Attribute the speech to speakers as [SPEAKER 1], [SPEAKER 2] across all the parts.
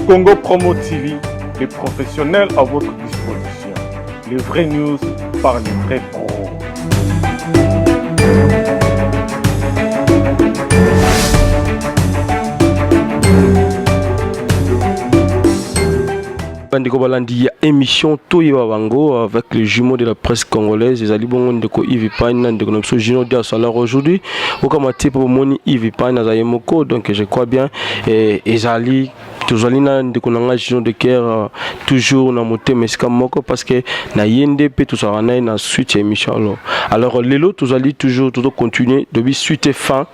[SPEAKER 1] Congo Promo TV, les professionnels à votre disposition. Les vraies news par les vrais pros.
[SPEAKER 2] Bandeko balandi ya émission Toyeba Bango avec les jumeaux de la presse congolaise. Les alibons ndeko Yves Pagne ndeko nomso Gino Dia Salar aujourd'hui. Okamati pour moni Yves Pagne za yemoko, donc je crois bien et ezali tozalina ndeko nanga Gino de Caire toujours na moté meska moko parce que na yende pe tozalana na suite émission. Alors lelo tozali toujours tout continuer de suite et fin.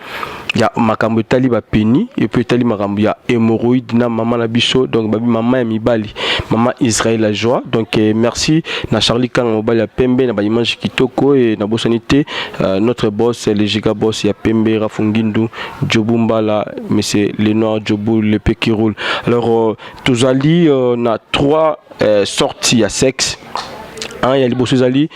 [SPEAKER 2] Il y a makambo tali ba peni et puis tali makambo ya hémorroïde na maman na biso, donc babi maman ya mibali maman Israël la joie. Donc merci na Charlie Kang mobile ya Pembe na ba image kitoko et na bosanité notre boss le giga boss ya Pembe Rafungindu Jobumba là monsieur Lenoir Jobu le pe qui roule. Alors tozali na trois sorties à sexe. Il y a les bosses zali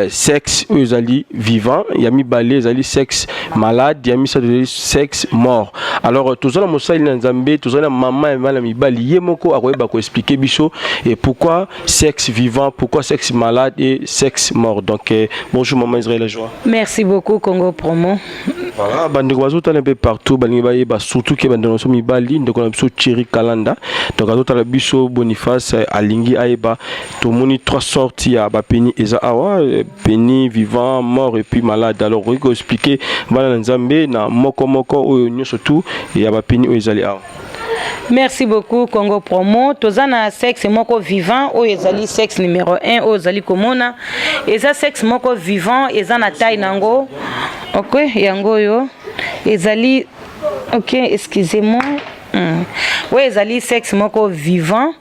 [SPEAKER 2] sexe zali vivant, il y a mis balé zali sexe malade, il y a mis ça de sexe mort. Alors tout ça la mossa il nzambe, tout ça la maman et mal mi bali yemoko a ba ko expliquer biso et pourquoi sexe vivant, pourquoi sexe malade et sexe mort. Donc bonjour maman Israël la joie.
[SPEAKER 3] Merci beaucoup Congo Promo.
[SPEAKER 2] Voilà, bandeko bazo un peu partout, bandeko ba surtout que bandeko so mi bali ndeko na biso Thierry Kalanda. Donc azo tala biso Boniface Alingi Aeba, tout moni trois sortes il y a Peni Eza Awa, Peni vivant, mort et puis malade. Alors, il faut expliquer, voilà, Nzambe, na moko ou surtout, il y a Peni Ezali Awa.
[SPEAKER 3] Merci beaucoup Congo Promo. Tozana sexe moko vivant ou ezali sexe numéro 1 ou ezali komona. Eza sexe moko vivant, eza na taille nango. OK, yango yo. Ezali OK, excusez-moi. Oui, ezali sexe moko vivant.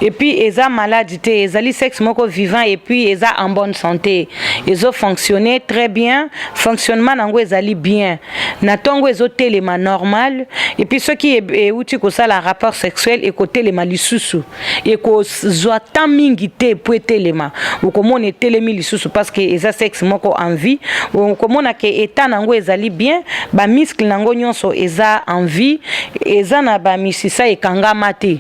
[SPEAKER 3] Et puis eza maladité, ezali sexe moko vivant et puis eza en bonne santé. Ezo fonctionner très bien, fonctionnement nango ezali bien. Na tongo ezo telema normal et puis ce qui est outi ko ça la rapport sexuel et côté les malisusu et ko zwa tamingité pour telema. Ou comment on telemi lisusu parce que eza sexe moko en vie, ou comment na ke état nango ezali bien, ba muscle nango nyonso eza en vie, eza na ba misisa ekangama te.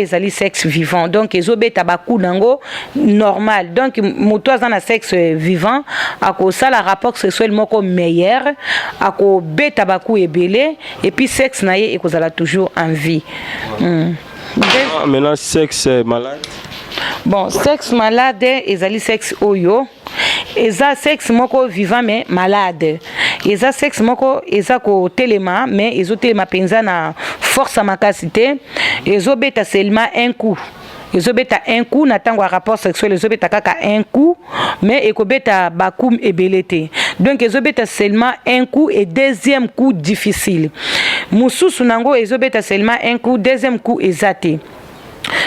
[SPEAKER 3] Ezali sexe vivant donc ezobeta baku nango normal donc moto azana sexe vivant ako sala rapport sexuel moko meilleur ako beta baku ebele et puis sexe naye ekozala toujours en vie.
[SPEAKER 2] Maintenant sexe malade.
[SPEAKER 3] Bon, sexe malade ezali sexe oyo eza sexe moko vivant mais malade. Eza sexe moko eza ko telema mais ezo telema penza na force à makasité ezo beta seulement un coup. Ezo beta un coup na tango rapport sexuel ezo beta kaka un coup mais eko beta bakum ebelete. Donc ezo beta seulement un coup et deuxième coup difficile. Mususu nango ezo beta seulement un coup, deuxième coup ezate.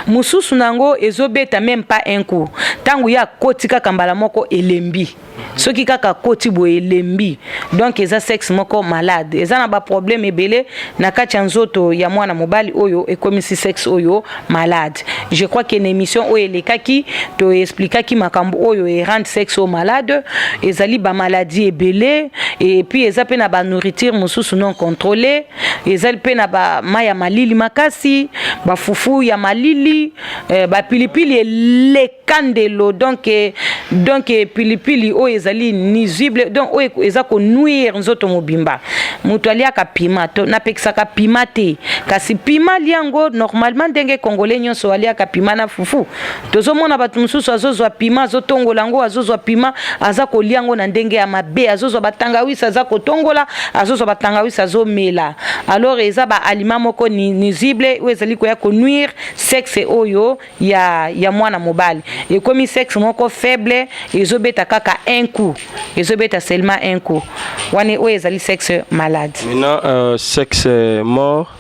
[SPEAKER 3] Mususu nango ezobeta même pas un coup. Tangu ya koti kaka mbala moko elembi. Soki kaka koti bo elembi. Donc eza sexe moko malade. Eza na ba problème ebele na kati nzoto ya mwana mobali oyo ekomisi sexe oyo malade. Je crois que une émission oyo elekaki to expliquer ki makambo oyo e rend sexe malade, ezali ba maladie ebele et puis eza pe na ba nourriture mususu non contrôlée, ezali pe na ba maya malili makasi, ba fufu ya malili, ba pilipili le kandelo donc pilipili o ezali nuisible donc o eza ko nuire nzoto mobimba mutu aliaka pima to na pekisaka pima te kasi pima liango normalement ndenge congolais nyonso aliaka pima na fufu tozomona batu mususu azozwa pima azotongola ngo azozwa pima aza koliango na ndenge ya mabe azozwa batangawisa aza kotongola azozwa batangawisa azomela alors eza ba aliment moko nuisible o ezali ko ya ko nuire sexe oyo ya mwana mobali et comme sexe moko faible ezobeta kaka un coup ezobeta seulement un coup wane o ezali sexe malade.
[SPEAKER 2] Maintenant sexe mort.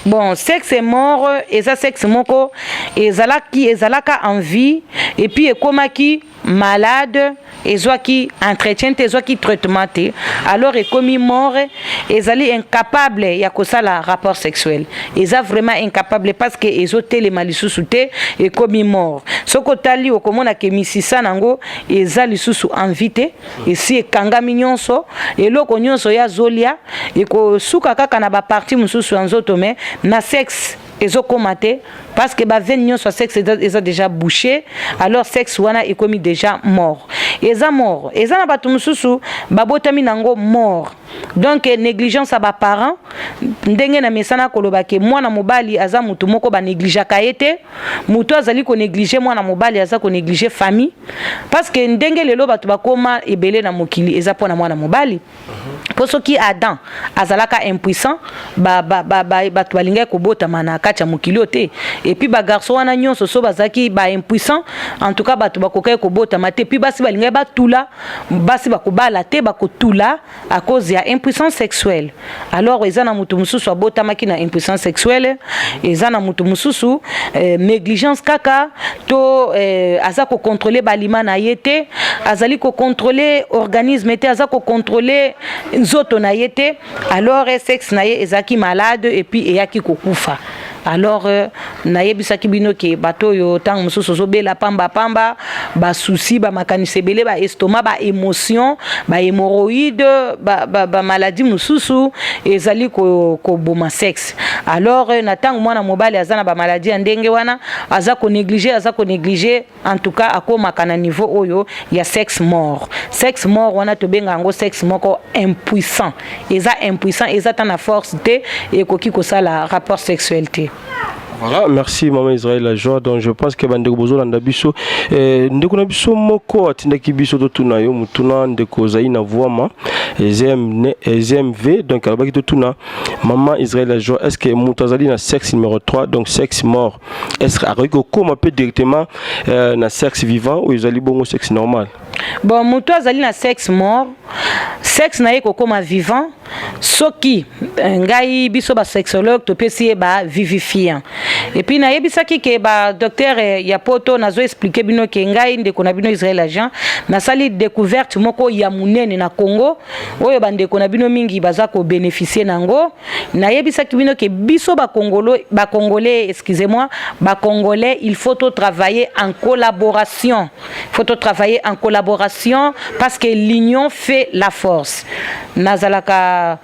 [SPEAKER 3] Bon, sexe mort eza sexe moko ezalaka en vie et puis ekomaki malade ezwaki entretien te ezwaki traitement te alors ekomi mort ezali incapable ya kosala rapport sexuel eza vraiment incapable parce que ezotelema lisusu te ekomi mort soko tali okomona ke misisa nango eza lisusu invité esi ekangami nyonso eloko nyonso ya zolia ekosuka kaka na ba partie mususu ya nzoto me na sexe ezokoma parce que ba veine nyonso sexe eza déjà bouché, alors sexe wana ekomi déjà mort. Eza mort, eza na batu mususu babotami nango mort. Donc négligence à ba parents ndenge na mesana koloba ke mwana mobali aza mutu moko ba négligaka ete mutu azali ko négliger mwana mobali aza ko négliger famille parce que ndenge lelo batu bakoma ebele na mokili eza pona mwana mobali. Pour ce qui Adam azalaka impuissant batu balinga ko bota mana kacha mokili ote et puis ba garçon wana nyonso so bazaki ba impuissant en tout cas batu bakoka ko bota mate puis basi balinga batula basi bakobala te bakotula à cause ya impuissance sexuelle. Alors ezana mutu mususu abota makina impuissance sexuelle, ezana mutu mususu négligence kaka to azako contrôler balima na yete, azali ko contrôler organisme te, azako contrôler nzoto na yete, alors sexe na ye ezaki malade et puis eyaki kokufa. Alors nayebisaki bino ke bato yo tang mususu zo bela pamba ba souci ba makanisi ebele ba estomac ba émotion ba hémorroïde ba maladie mususu ezali ko boma sexe. Alors na tang mwana mobali azana ba maladie ndenge wana aza ko négliger en tout cas akoma kana niveau oyo ya sexe mort wana to benga ngo sexe moko impuissant eza tana force te et koki ko sala rapport sexuel te.
[SPEAKER 2] Voilà, merci maman Israël la joie. Donc je pense que bandeko bozo landa biso ndeko na biso moko atindaki biso to tuna yo mutuna ndeko zaina voama ZMV donc alobaki to tuna maman Israël la joie, est-ce que mutazali na sexe numéro 3 donc sexe mort, est-ce que ariko koma peut directement na sexe vivant ou ezali bongo sexe normal?
[SPEAKER 3] Bon, mutazali na sexe mort, sexe na yeko koma vivant soki ngai biso ba sexologue to pesi ba vivifiant. Et puis na yebisaki ke ba docteur ya poto nazo expliquer bino ke ngai ndeko na bino Israël agent na sali découverte moko ya munene na Congo oyo bandeko na bino mingi baza ko bénéficier nango. Na yebisaki bino ke biso ba congolais excusez-moi ba congolais il faut travailler en collaboration. Parce que l'union fait la force. Nazalaka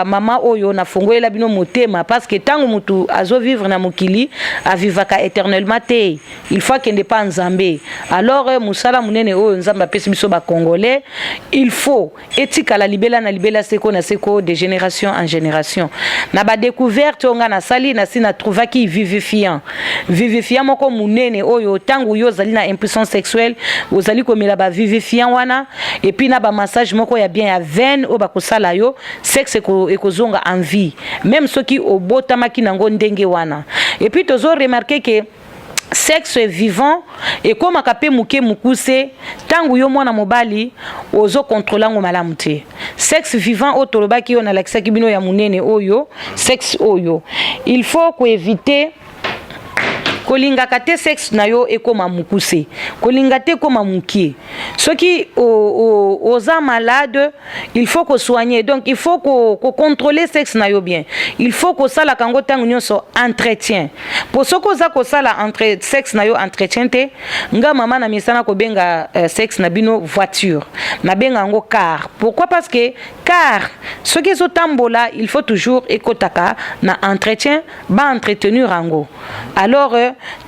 [SPEAKER 3] mama oyo na fongoela bino motema parce que tango mutu azo vivre na mokili avivaka éternellement te. Il faut qu'il ne pas nzambe. Alors musala munene oyo nzamba pesi biso ba congolais, il faut etika la libela na libela seko na seko de génération en génération. Na ba découverte onga na sali na sina trouvaki vivifiant moko munene oyo tango yo zali na impuissance sexuelle ozali komela ba vivifiant wana et puis na ba massage moko ya bien ya veine o ba kosala yo sexe ekozonga en vie même ceux qui obotamaki nango ndenge wana. Et puis tozo remarquer que sexe vivant et comme akape muke mukuse tangu yo mwana mobali ozo contrôler ngo malamu te. Sexe vivant otolobaki yo na lakisaki bino ya munene oyo sexe oyo il faut ko éviter kolingaka te sexe na yo ekoma mukuse kolinga te koma mukie soki oza malade il faut ko soigner donc il faut ko contrôler sexe na yo bien il faut ko sala kango tango nyonso entretien pour soko za ko sala entre sexe na yo entretien te nga mama na misana ko benga sexe na bino voiture na benga ngo car. Pourquoi? Parce que car soki zo tambola il faut toujours ekotaka na entretien ba entretenir ango. Alors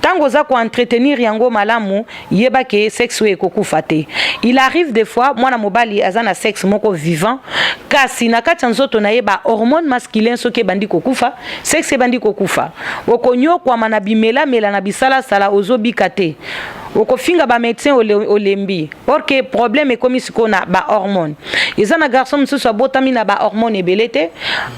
[SPEAKER 3] tango za ko entretenir yango malamu yeba ke sexe we kokufa te. Il arrive des fois mwana mobali azana sexe moko vivant kasi na kati nzoto na yeba hormone masculin soki bandi kokufa sexe bandi kokufa okonyo kwa manabimela mela na bisala sala ozobika te okofinga ba médecin olembi or que problème ekomi siko na ba hormone ezana garçon msusu abotami na ba hormone ebelete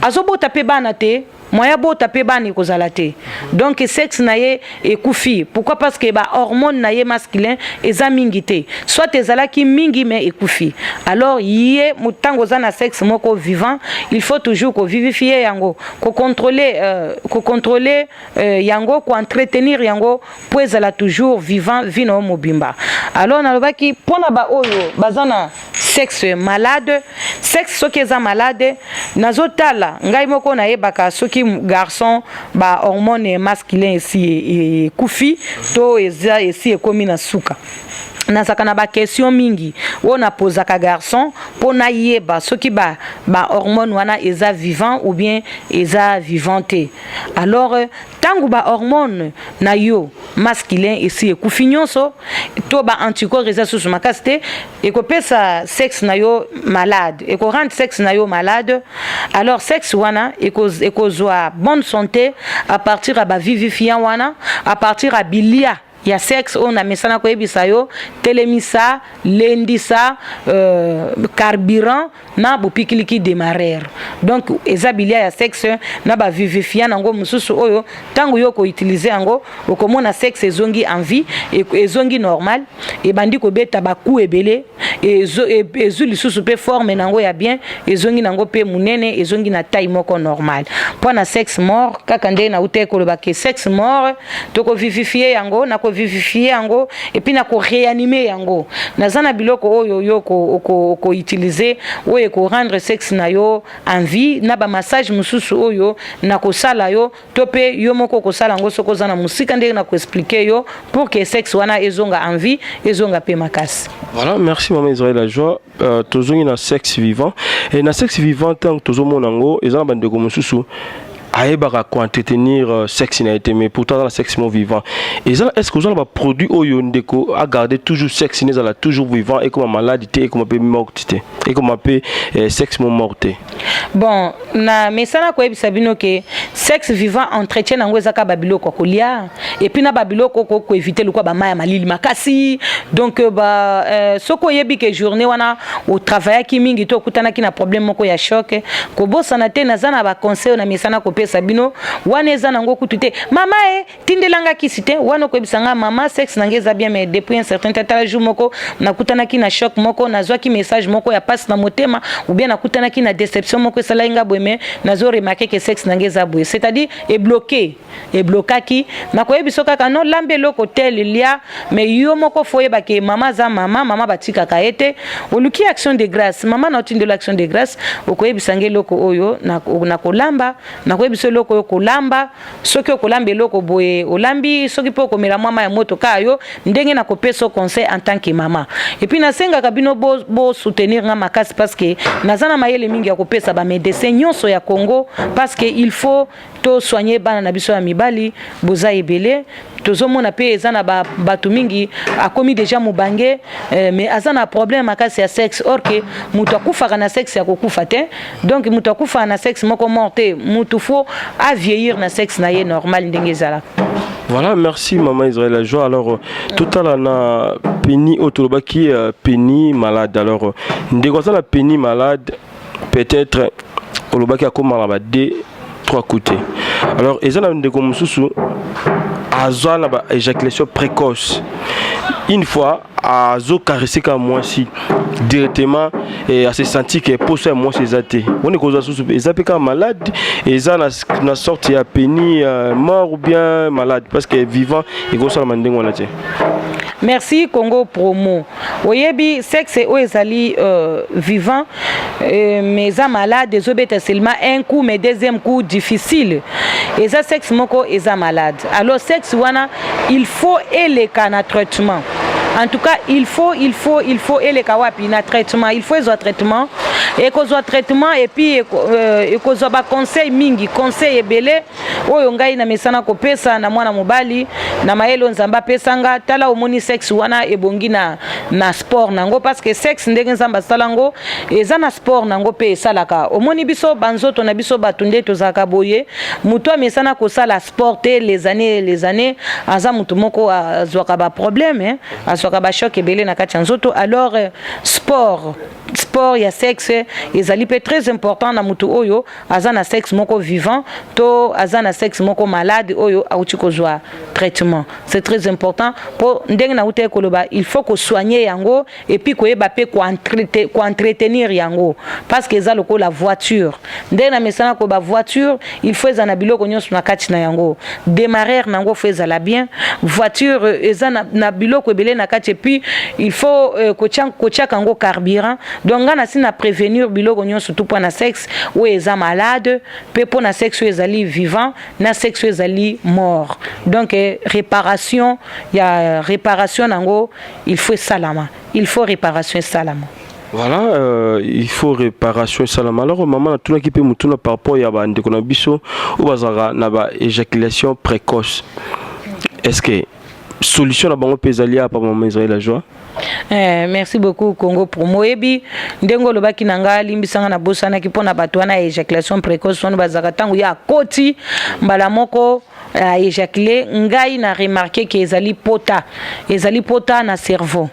[SPEAKER 3] azobota pe bana te moya bota pe bani kozala te donc sexe na ye ekufi. Pourquoi? Parce que ba hormone na ye masculin eza mingi te soit ezalaki mingi mais ekufi. Alors yé mutango za na sexe moko vivant il faut toujours ko vivifier yango ko contrôler yango ko entretenir yango pour ezala toujours vivant vino mobimba. Alors nalobaki pona ba oyo bazana sexe malade sexe soki eza malade nazotala ngai moko na yebaka soki garçon ba hormone masculin ici et kufi to eza ici ekomi na suka nazaka na ba question mingi o na posaka garçon po na yeba soki ba hormone wana eza vivant ou bien eza vivante. Alors tangu ba hormone na yo masculin esi ekufi nyonso to ba anticorps eza susu makasi te ekopesa sexe na yo malade, eko rendre sexe na yo malade. Alors sexe wana ekozwa bonne santé à partir ya ba vivifiant wana, à partir ya bilia ya sexe on a mesana ko ebisa yo telemisa lendisa carburant na bopikiliki démarrer. Donc ezabilia ya sexe na ba vivifiant nango mususu oyo tangu yo ko utiliser yango okomona sexe ezongi envie ezongi normal e bandi ko beta ba ku ebele ezu lisusu pe forme nango ya bien ezongi nango pe munene ezongi na taille moko normal. Pona sexe mort kaka nde na ute ko ba ke sexe mort to ko vivifier yango na ko vivifier yango et puis na ko réanimer yango nazana biloko oyo yo ko utiliser oyo ko rendre sexe na yo en vie na ba massage mususu oyo na ko sala yo tope yo moko ko sala ngo soko zana musika ndenge na ko expliquer yo pour que sexe wana ezonga en vie ezonga pe makasi.
[SPEAKER 2] Voilà, merci maman Israël la joie. Tozongi na sexe vivant et na sexe vivant tant tozomona ngo ezana bandeko mususu aïbara quoi entretenir sexe n'a été mais pourtant dans le sexe vivant et ça est-ce que vous avez un produit au yondeko à garder toujours sexe n'est là toujours vivant et comme maladie et comme peu mortité et comme peu sexe morté.
[SPEAKER 3] Bon na mesana ko ebisa bino ke sexe vivant entretien nango ezaka babilo ko kolia et puis na babilo ko éviter le quoi ba maya malili makasi donc soko yebi ke journée wana au travail ki mingi to kutana ki na problème moko ya choc ko bosana te nazana ba conseil na mesana ko sabino waneza nango kutute mama tindelanga kisite wana ko bisanga mama sexe nangeza bien mais depuis un certain temps la jour moko nakutana ki na choc moko nazwa ki message moko ya passe na motema ou bien nakutana ki na déception moko sala inga boeme nazo remarquer que sexe nangeza boye c'est-à-dire est bloqué na ko ebisoka ka non lambe loko tel lia mais yo moko foye ba ke mama za mama batika ka ete oluki action de grâce mama na tinde l'action de grâce ko ebisange loko oyo na ko lamba na ko biso loko kolamba soki okolamba eloko boye olambi soki po komela mama ya moto kayo ndenge na kopeso conseil en tant que maman et puis nasenga kabino bo soutenir nga makasi parce que nazana mayele mingi ya kopesa ba médecin nyonso ya Congo parce que il faut to soigner bana na biso ya mibali boza ebele tozomona pe ezana batu mingi akomi déjà mubange mais azana problème makasi ya sexe or que mutu akufa na sexe ya kokufa te donc mutu akufa na sexe moko morte mutu faut à vieillir na sexe na ye normal ndenge zala.
[SPEAKER 2] Voilà, merci maman Israël la joie. Alors tout à l'heure na Penny Otolobaki Penny malade. Alors ndeko la Penny malade peut-être Olobaki a comme la deux trois côtés. Alors ezana ndeko mususu azwa na ba éjaculation précoce. Une fois à zo caresser comme moi si directement et à se sentir que pour ça moi c'est athée on est cause sous ezapé comme malade et ça na sorti à Penny mort ou bien malade parce que vivant et go ça mandingo là tiens.
[SPEAKER 3] Merci Congo promo. Oyebi sexe o ezali vivant mais za malade des obéta seulement un coup mais deuxième coup difficile. Et ça sexe moko eza malade. Alors sexe wana il faut eleka na traitement. En tout cas, il faut et les kawapi na traitement, il faut un traitement et qu'on traitement et puis qu'on soit conseil mingi, conseil ebele oyo ngai na mesana ko pesa na mwana mobali na maelo nzamba pesanga tala omoni sexe wana ebongi na sport nango parce que sexe ndenge nzamba salango eza na sport nango pe salaka omoni biso banzoto na biso batunde tozaka boye muto mesana ko sala sport les années aza mutu moko azwaka ba problème azwaka ba choc ebele na kati nzoto alors sport ya sexe ezali pe très important na mutu oyo azana sexe moko vivant to azana sexe moko malade oyo auti kozwa traitement c'est très important pour ndenge na uta koloba il faut ko soigner yango et puis ko yeba pe ko entretenir yango parce que ezalo ko la voiture ndenge na mesana ko ba voiture il faut ezana biloko nyonso na kati na yango démarrer nango faut ezala bien voiture ezana na biloko ebele na kati et puis il faut ko tia kango carburant donc ngana sina prévenir prévenir biloko nyonso tout pour na sexe ou eza malade pe pour na sexe ou ezali vivant na sexe ou ezali mort. Donc réparation ya réparation nango il faut salama, il faut réparation salama.
[SPEAKER 2] Voilà, il faut réparation salama. Alors maman tout qui peut mutuna par rapport ya ba ndeko na biso ou bazara na ba éjaculation précoce. Est-ce que solution na bango pesalia pa maman Israël la joie?
[SPEAKER 3] Merci beaucoup Congo pour moyebi ndengo lobaki nanga limbisanga na bosana ki pona bato wana éjaculation précoce sono bazaka tangu ya koti mbala moko éjaculé ngai na remarqué que ezali pota na cerveau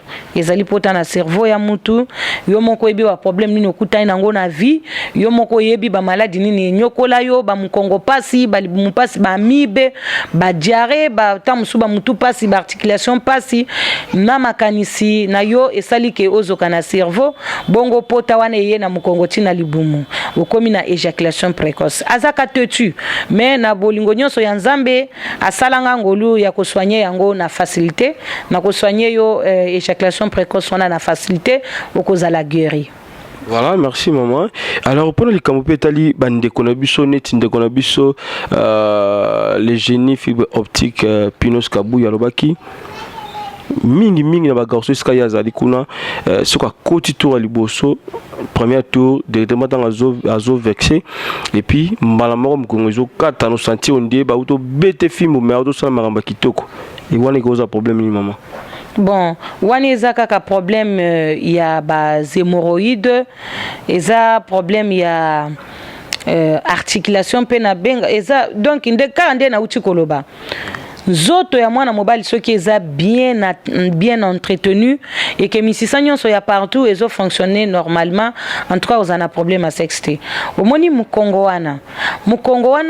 [SPEAKER 3] ya mutu yo moko yebi ba problème nini okutai nango na vie yo moko yebi ba maladie nini nyokola yo ba mukongo pasi ba mupasi ba mibe ba diarrhée ba tamusu ba mutu pasi ba articulation pasi na makanisi na yo esali ke ozoka na cerveau bongo pota wana ye na mukongo tina libumu okomi na éjaculation précoce azaka tetu mais na bolingo nyonso ya nzambe asalanga ngolu ya ko soigner yango na facilité na ko soigner yo éjaculation précoce wana na facilité okozala guéri.
[SPEAKER 2] Voilà, merci maman. Alors pour les camopétali bande konabiso net de konabiso les génies fibre optique Pinos Kabou Yalobaki mingi na bagarso iska ya zali kuna soka koti tour liboso premier tour directement dans azo vexé et puis malamoko mkongozo kata no sentir ondie ba auto bete film mais auto sala maramba kitoko et wana cause problème ni maman.
[SPEAKER 3] Bon, wana eza kaka problème ya ba hémorroïdes, eza problème ya articulation pe na benga eza donc ndeka ande na uti koloba. Zoto ya mwana mobali soki eza bien entretenu et que misisa nyonso ya partout ezo fonctionner normalement en tout cas aux ana problème à sexte omoni mukongo wana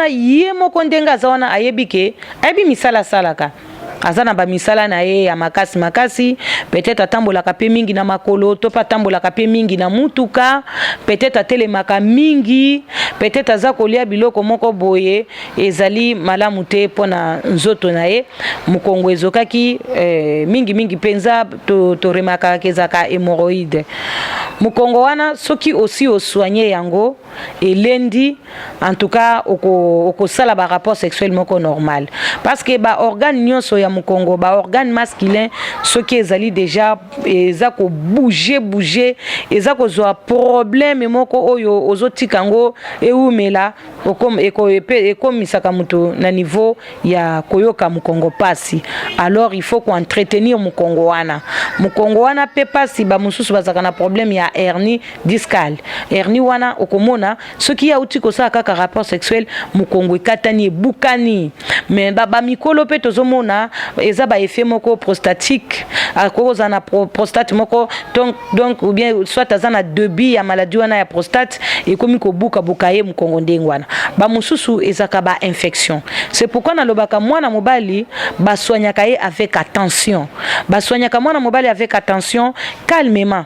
[SPEAKER 3] ye moko ndenga za wana ayebike ayebi misala salaka azana ba misala na ye ya makasi peut-être atambolaka pe mingi na makolo to pa tambolaka pe mingi na mutuka peut-être atelemaka mingi peut-être aza kolia biloko moko boye ezali malamu te pona nzoto na ye mukongo ezokaki mingi penza to remaka kezaka hémorroïde mukongo wana soki aussi au soigner yango elendi en tout cas oko sala ba rapport sexuel moko normal parce que ba organe nyonso ya mukongo ba organe masculin soki ezali déjà eza ko bouger eza ko zo problème moko oyo ozotika ngo eumela ekomisaka muto na niveau ya koyoka mukongo pasi alors il faut qu'on entretenir mukongo wana pe pasi ba mususu bazaka na problème ya hernie discale hernie wana okomona soki ya uti ko sa kaka rapport sexuel mukongo ekatani ebukani mais ba mikolo pe tozomona eza ba effet moko prostatique à cause na prostate moko donc ou bien soit azana débit ya maladie wana ya prostate et komi ko buka ye mukongo ndengwana ba mususu ezaka ba infection c'est pourquoi na lobaka mwana mobali ba soignaka ye avec attention calmement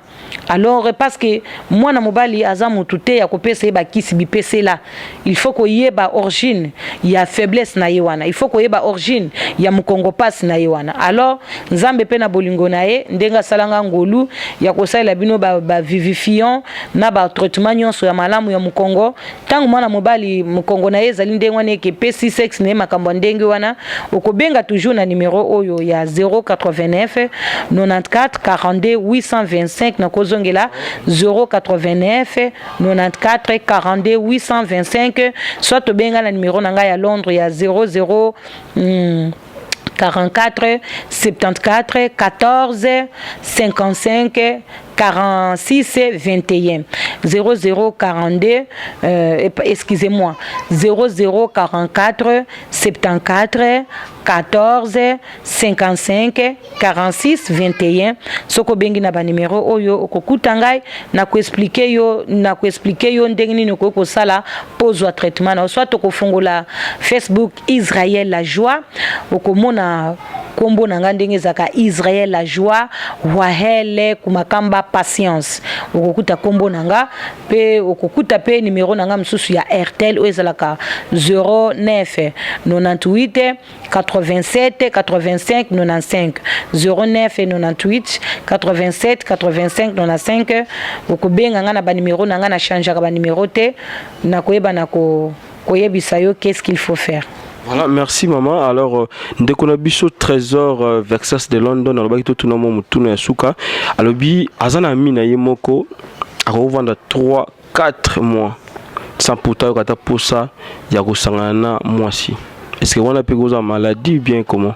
[SPEAKER 3] alors parce que mwana mobali aza mutute ya kopesa ba kisi bipese là il faut ko yeba origine ya faiblesse na ye wana il faut ko yeba origine ya mukongo pasi na ye wana alors nzambe pe na bolingo na ye ndenga salanga ngolu ya kosala bino ba vivifiant na ba traitement nyonso ya malamu ya mukongo tangu mwana mobali mukongo na ye zali ndengwa ne ke pesi sex ne makambo ndenge wana okobenga toujours na numéro oyo ya 089 94 42 825 na kozongela 089 94 42 825 soit tobenga na numéro nanga ya Londres ya 00 44 74 14 55 46 21 0042 excusez-moi 0044 74 14 55 46 21 soko bengi na ba numéro oyo okokuta ngai na ko expliquer yo ndenge nini ko sala pose wa traitement na soit okofungola Facebook Israël la joie okomona kombo nanga ndenge zaka Israël la joie wahele kumakamba patience okokuta kombo nanga pe okokuta pe numéro nanga msusu ya Airtel ezalaka 09 98 87 85 95 09 98 87 85 95 okobenga nga na ba numéro nanga na change ka ba numéro te na koyeba na koyebisa yo qu'est-ce qu'il faut faire.
[SPEAKER 2] Voilà, merci maman. Alors, ndeko na biso Trésor Versace de London, alors bakito tuna mo mutuna ya suka. Alors bi azana mina yemoko akovanda 3-4 mois sans pourtant kata posa ya kosangana mwasi. Est-ce que wana pe goza maladie bien comment?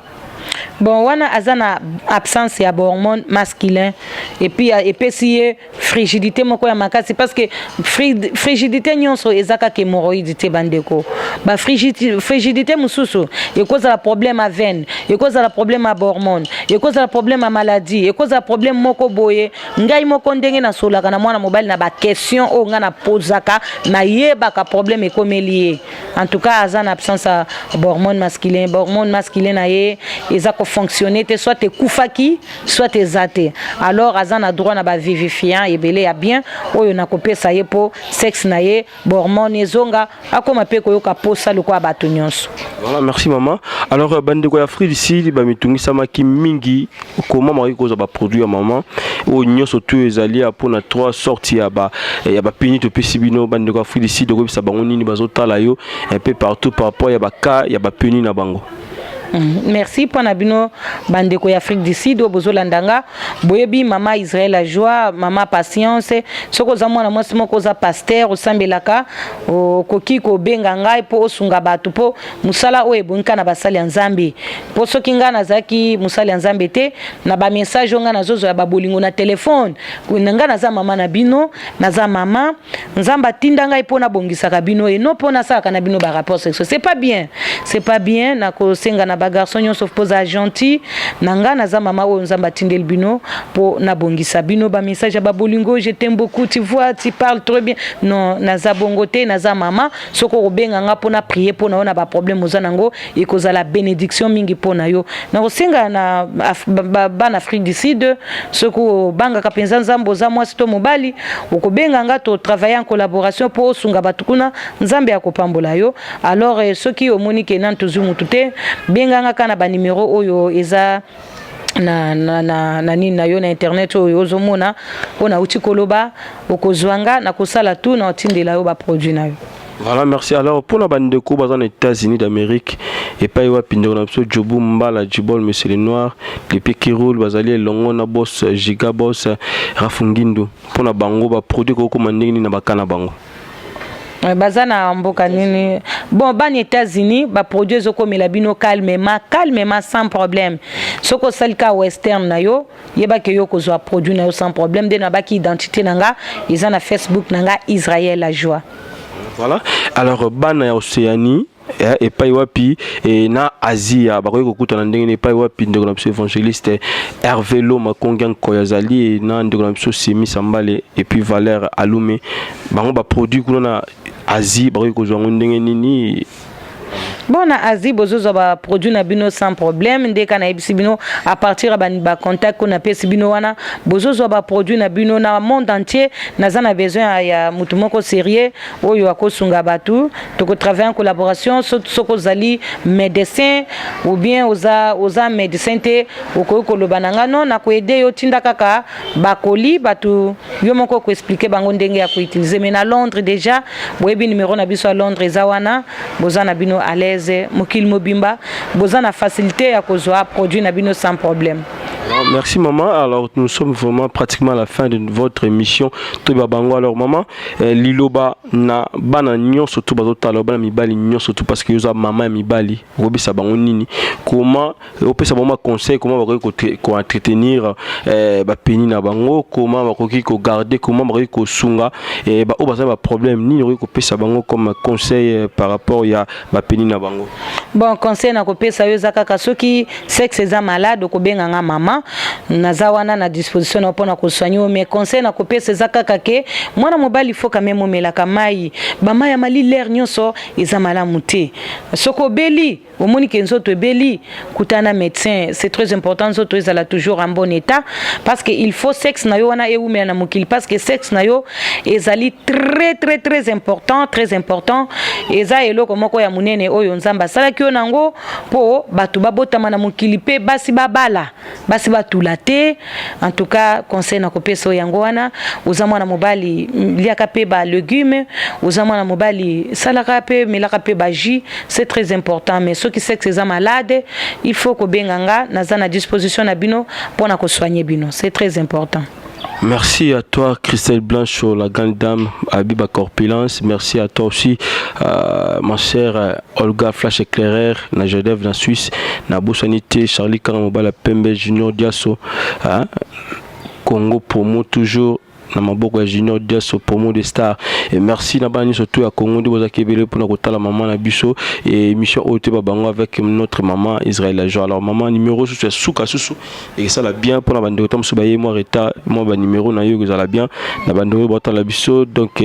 [SPEAKER 3] Bon, wana azana absence ya hormone masculin et puis si frigidité moko ya makasi parce que frigidité nyonso ezaka ke hémorroïde te bandeko. Ba frigidité mususu e cause la problème à veine, e cause la problème à hormone, e cause la problème à maladie, e cause la problème moko boye. Ngai moko ndenge na solaka na mwana mobile na ba question o nga na posaka na yeba ka problème e komelié. En tout cas azana absence à hormone masculin, na ye eza ko fonctionner te soit te kufaki soit te zate alors azana droit na ba vivifiant ebele ya bien oyo na kopesa ye po sexe na ye hormone ezonga akoma pe koyoka posa lokwa bato nyonso.
[SPEAKER 2] Voilà, merci maman. Alors bandeko ya Afrique ici ba mitungisa maki mingi comment mari koza ba produit ya maman o nyonso tu ezali apona 3 sorties ya ba peni to pesibino bandeko ya Afrique ici de ko bisa bango nini bazotala yo un peu partout par rapport ya ba ka ya ba peni na bango.
[SPEAKER 3] Merci pour Nabino bandeko ya Afrique du Sud bozolandanga boyebi mama Israël la joie mama patience soko za mwana mwasi moko za pasteur osambelaka koki ko benga ngai po osunga batu po musala o ebonka na basali ya Nzambe po soki nga nazaki musali ya Nzambe te na ba message nga nazozo ya babolingo na telefone nga naza mama na bino naza mama Nzamba tinda ngai po na bongisaka bino e no po na saka na bino ba rapport sexuel c'est pas bien na ko senga na ba garçon nyonso posa gentil nanga naza mama o Nzamba tindel bino po na bongisa bino ba message ya babolingo je t'aime beaucoup tu vois tu parles très bien non naza bongote naza mama soko obenga nga po na prier po na ona ba problème ozanango e koza la bénédiction mingi po na yo na kosenga na bana Afrique du Sud soko banga kapenza Nzambo za mwasi to mobali okobenga nga to travailler en collaboration po sunga batukuna Nzambe akopambola yo alors soki omoni ke nan tozumu tute nganga kana ba numéro oyo eza na nini na yo na internet oyo ozomona pona uti koloba okozwanga na kosala tout na otindela yo ba produit na yo.
[SPEAKER 2] Voilà, merci. Alors pour la bande de coups aux États-Unis d'Amérique et pas y pindre na so Jobu Mbala Jibol Monsieur le Noir les pieds qui roulent bazali longo na boss Giga boss Rafungindo pour na bango ba produit ko commanding ni na bakana bango.
[SPEAKER 3] Bazana mboka nini bon ban États-Unis ba produit zoko melabino calmement sans problème soko salka western na yo yeba ke yo kozwa produit na yo sans problème de na baki identité nanga ils na Facebook nanga Israël la joie.
[SPEAKER 2] Voilà, alors ban ya Océanie et pas wapi et na Asie ba ko kuta ndenge pas wapi ndeko na évangéliste Hervé Loma Kongan Koyazali et na ndeko na Semi Sambale et puis Valère Alume bango ba produit kuna Asie ba ko zwa ndenge nini.
[SPEAKER 3] Bon na Asie bozo ba produit na bino sans problème ndeka na ibisibino à partir ba contact ko na pesibino wana bozo ba produit na bino na monde entier nazana besoin ya mutu moko sérieux oyo akosunga batu to ko travailler en collaboration soko zali médecin ou bien oza médecin te ko lobananga non na ko aider yo tinda kaka bakoli batu yo moko ko expliquer bango ndenge ya ko utiliser mais na Londres déjà boyebi numéro na biso à Londres ezawana bozana bino à l'aise mokil mobimba bozana facilité à kozwa produit na bino sans problème.
[SPEAKER 2] Merci maman. Alors nous sommes vraiment pratiquement à la fin de votre émission Toba Bango. Alors maman liloba na bana nyon surtout bazotala bana mibali nyon surtout parce que yoza maman mibali robisa bango nini comment opesa maman conseil comment ba ko entretenir ba peni na bango comment ba ko garder comment ba ko sunga et ba obaza ba problème ni ko pesa bango comme conseil par rapport ya ba peni na bango.
[SPEAKER 3] Bon, conseil na kopesa yo zakaka soki sexe eza malade ko benga nga mama naza wana na disposition na pona ko soigner, mais conseil na kopesa zakaka ke mwana mobali faut quand même omelaka mai ba mai ya mali l'air nyonso eza malamu te soko beli omoni ke nzoto beli kutana médecin, c'est très important nzoto ezala toujours en bon état parce que il faut sexe na yo wana e umela na mokili parce que sexe na yo ezali très important eza eloko moko ya munene oyo nzamba sala kyo nango po batu babotama na mokili pe basi babala basi batula te. En tout cas conseil na kopesa yango wana oza mwana mobali liaka pe ba légumes oza mwana mobali salaka pe melaka pe ba jus, c'est très important. Mais ceux qui sexe eza malade il faut ko benganga naza na disposition na bino pona ko soigner bino, c'est très important.
[SPEAKER 2] Merci à toi Christelle Blanchot, la grande dame Abiba Corpulence. Merci à toi aussi ma chère Olga Flash Éclaireur, na Genève, na Suisse, na Bossanité, Charlie Karamobala Pembe Junior Diasso, Congo Promo toujours. Na maboko ya Junior Diasso promo de star et merci na bani surtout à Congo de bozakebele pour na kotala maman na biso et mission ote ba bango avec notre maman Israël Ajo. Alors maman numéro c'est souka susu et ça la bien pour na bande otam subaye moi reta moi ba numéro na yo ça la bien na bande bota la biso donc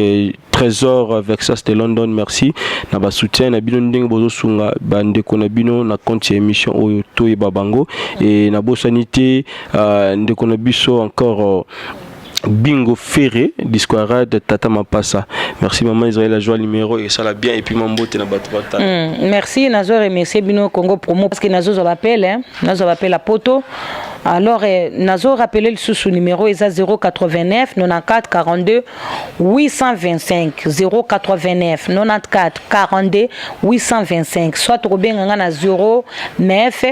[SPEAKER 2] Trésor Vexas de London, merci na ba soutien na bino ndenge bozo sunga bande ko na bino na compte émission oyo to e babango et na Bossanité ndeko na biso encore Bingo Ferré, Discoara de Tata Mapassa. Merci maman Israël la joie numéro et ça la bien et puis mambo te na batwata.
[SPEAKER 3] Merci Nazo remercier Bino Congo Promo parce que Nazo appelle hein, Nazo appelle la poto. Alors Nazo rappeler le sous numéro est 089 94 42 825 089 94 42 825 soit robenga na 09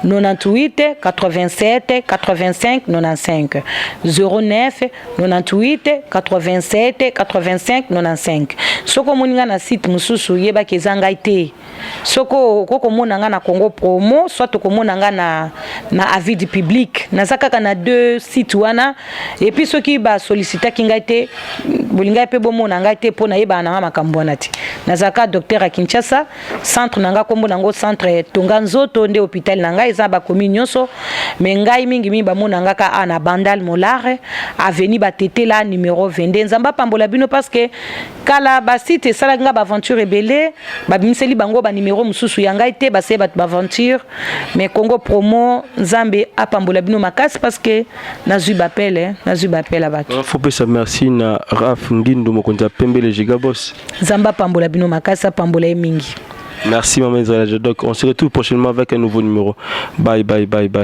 [SPEAKER 3] 98 87 85 95 09 98 87 85 95. Soko moninga na site mususu yeba kezanga ite. Soko koko monanga na Congo Promo soit ko monanga na avis du public. Nazaka na deux sites wana et puis ceux qui ba solliciter kinga ite bolinga pe bomo nanga ite pona yeba na makambo na ti. Nazaka docteur à Kinshasa, centre nanga kombo nango centre Tonganzoto nde hôpital nanga eza ba commune nyonso mais ngai mingi mi ba monanga ka ana Bandal Molare avenue Batete la numéro 22 nzamba pambola bino parce que kala ba site sala nga ba aventure ebele ba bimiseli bango ba numéro mususu yanga ite ba se ba aventure mais Congo Promo nzambe apambola bino makasi parce que nazui bapele à bato.
[SPEAKER 2] Faut pas ça merci na Raf Ngindo mokonza Pembe le Gigaboss.
[SPEAKER 3] Nzamba pambola bino makasi pambola mingi.
[SPEAKER 2] Merci maman Israël. Donc on se retrouve prochainement avec un nouveau numéro. Bye.